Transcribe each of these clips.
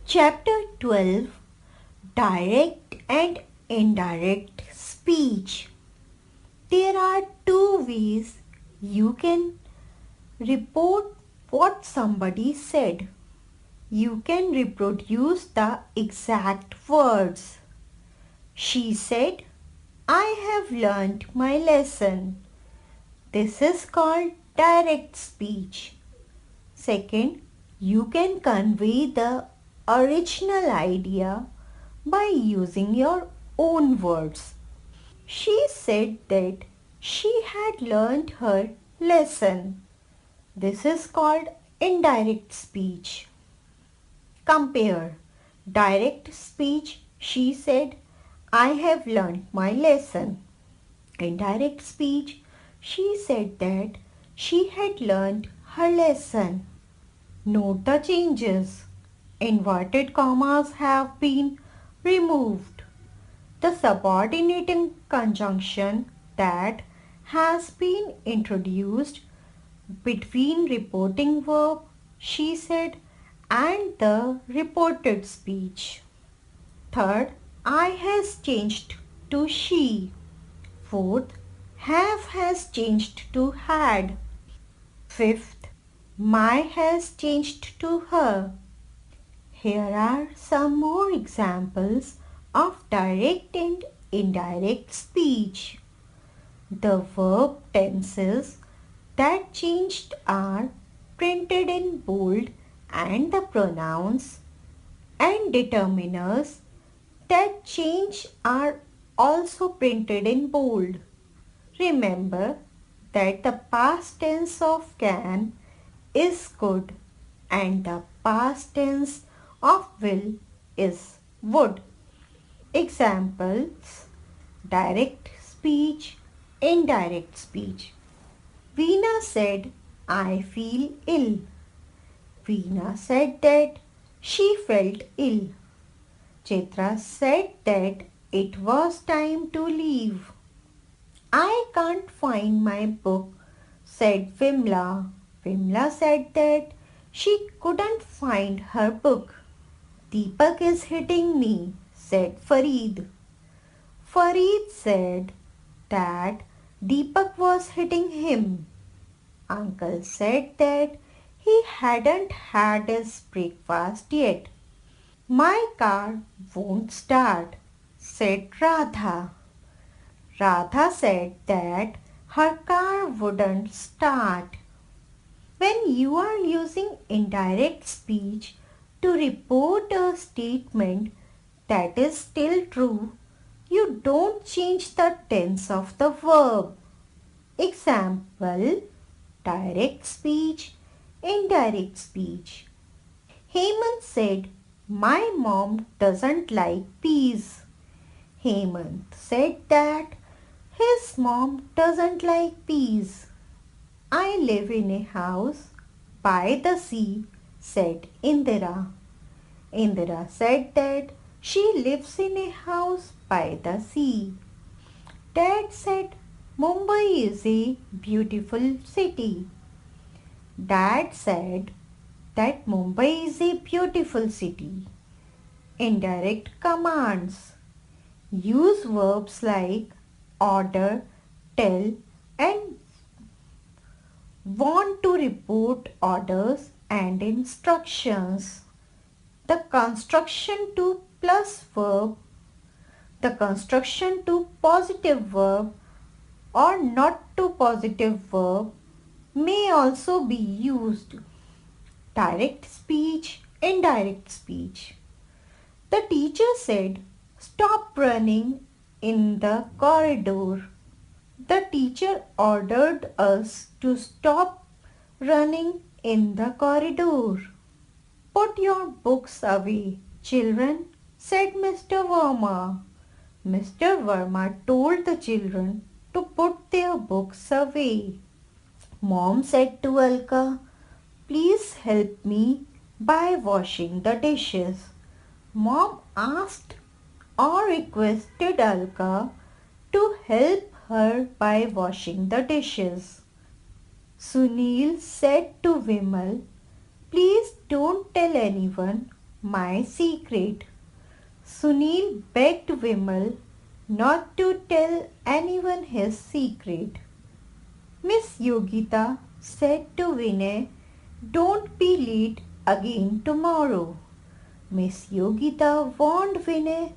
Chapter 12, Direct and Indirect Speech. There are two ways you can report what somebody said. You can reproduce the exact words. She said, I have learnt my lesson. This is called direct speech. Second, you can convey the original idea by using your own words. She said that she had learned her lesson. This is called indirect speech. Compare. Direct speech, she said, I have learned my lesson. Indirect speech, she said that she had learned her lesson. Note the changes. Inverted commas have been removed. The subordinating conjunction that has been introduced between reporting verb she said and the reported speech. Third, I has changed to she. Fourth, have has changed to had. Fifth, my has changed to her. Here are some more examples of direct and indirect speech. The verb tenses that changed are printed in bold and the pronouns and determiners that change are also printed in bold. Remember that the past tense of can is could and the past tense of will is would. Examples: direct speech, indirect speech. Veena said, I feel ill. Veena said that she felt ill. Chitra said that it was time to leave. I can't find my book, said Vimla. Vimla said that she couldn't find her book. Deepak is hitting me, said Farid. Farid said that Deepak was hitting him. Uncle said that he hadn't had his breakfast yet. My car won't start, said Radha. Radha said that her car wouldn't start. When you are using indirect speech to report a statement that is still true, you don't change the tense of the verb. Example: direct speech, indirect speech. Hemant said, my mom doesn't like peas. Hemant said that his mom doesn't like peas. I live in a house by the sea, said Indira. Indira said that she lives in a house by the sea. Dad said Mumbai is a beautiful city. Dad said that Mumbai is a beautiful city. Indirect commands. Use verbs like order, tell and want to report orders and instructions. The construction to plus verb, the construction to positive verb or not to positive verb may also be used. Direct speech, indirect speech. The teacher said, stop running in the corridor. The teacher ordered us to stop running in the corridor. Put your books away, children, said Mr. Verma. Mr. Verma told the children to put their books away. Mom said to Alka, please help me by washing the dishes. Mom asked or requested Alka to help her by washing the dishes. Sunil said to Vimal, please don't tell anyone my secret. Sunil begged Vimal not to tell anyone his secret. Miss Yogita said to Vinay, don't be late again tomorrow. Miss Yogita warned Vinay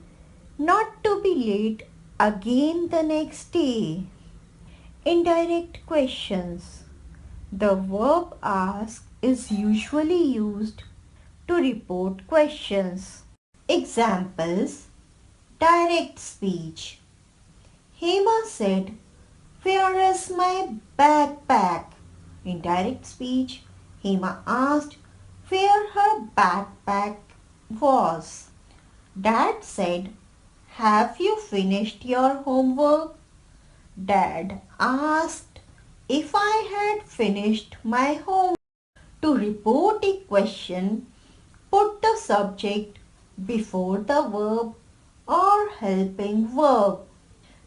not to be late again the next day. Indirect questions. The verb ask is usually used to report questions. Examples. Direct speech. Hema said, where is my backpack? In direct speech, Hema asked where her backpack was. Dad said, have you finished your homework? Dad asked if I had finished my homework. To report a question, put the subject before the verb or helping verb.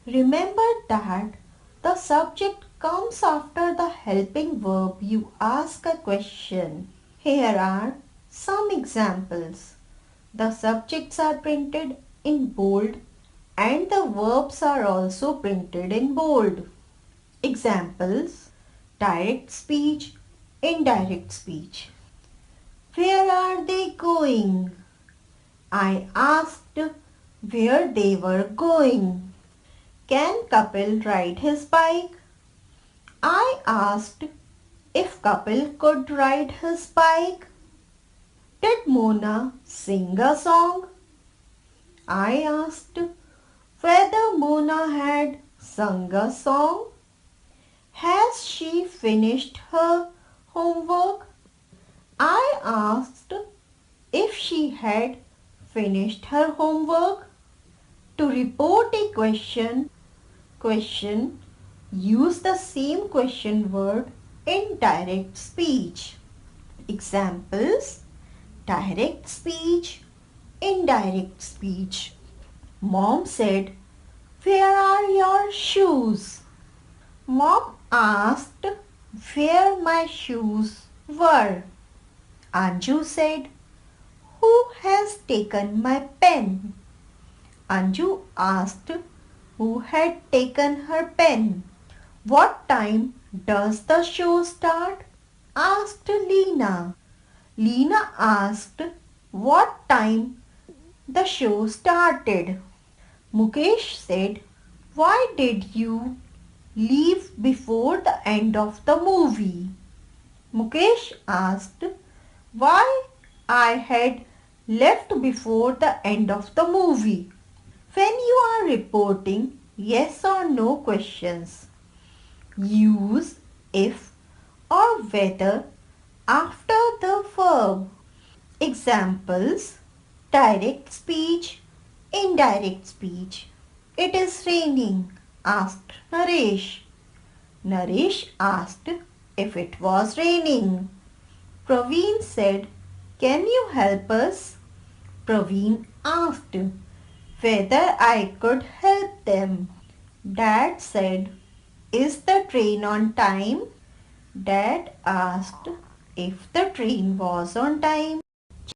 Remember that the subject comes after the helping verb you ask a question. Here are some examples. The subjects are printed in bold and the verbs are also printed in bold. Examples. Direct speech, indirect speech. Where are they going? I asked where they were going. Can Kapil ride his bike? I asked if Kapil could ride his bike. Did Mona sing a song? I asked whether Mona had sung a song. Has she finished her homework? I asked if she had finished her homework. To report a question, use the same question word in direct speech. Examples. Direct speech, indirect speech. Mom said, where are your shoes? Mom asked where my shoes were. Anju said, who has taken my pen? Anju asked who had taken her pen. What time does the show start? Asked Leena. Leena asked what time the show started. Mukesh said, why did you leave before the end of the movie? Mukesh asked why I had left before the end of the movie. When you are reporting yes or no questions, use if or whether after the verb. Examples. Direct speech, indirect speech. It is raining, asked Naresh. Naresh asked if it was raining. Praveen said, can you help us? Praveen asked whether I could help them. Dad said, is the train on time? Dad asked if the train was on time.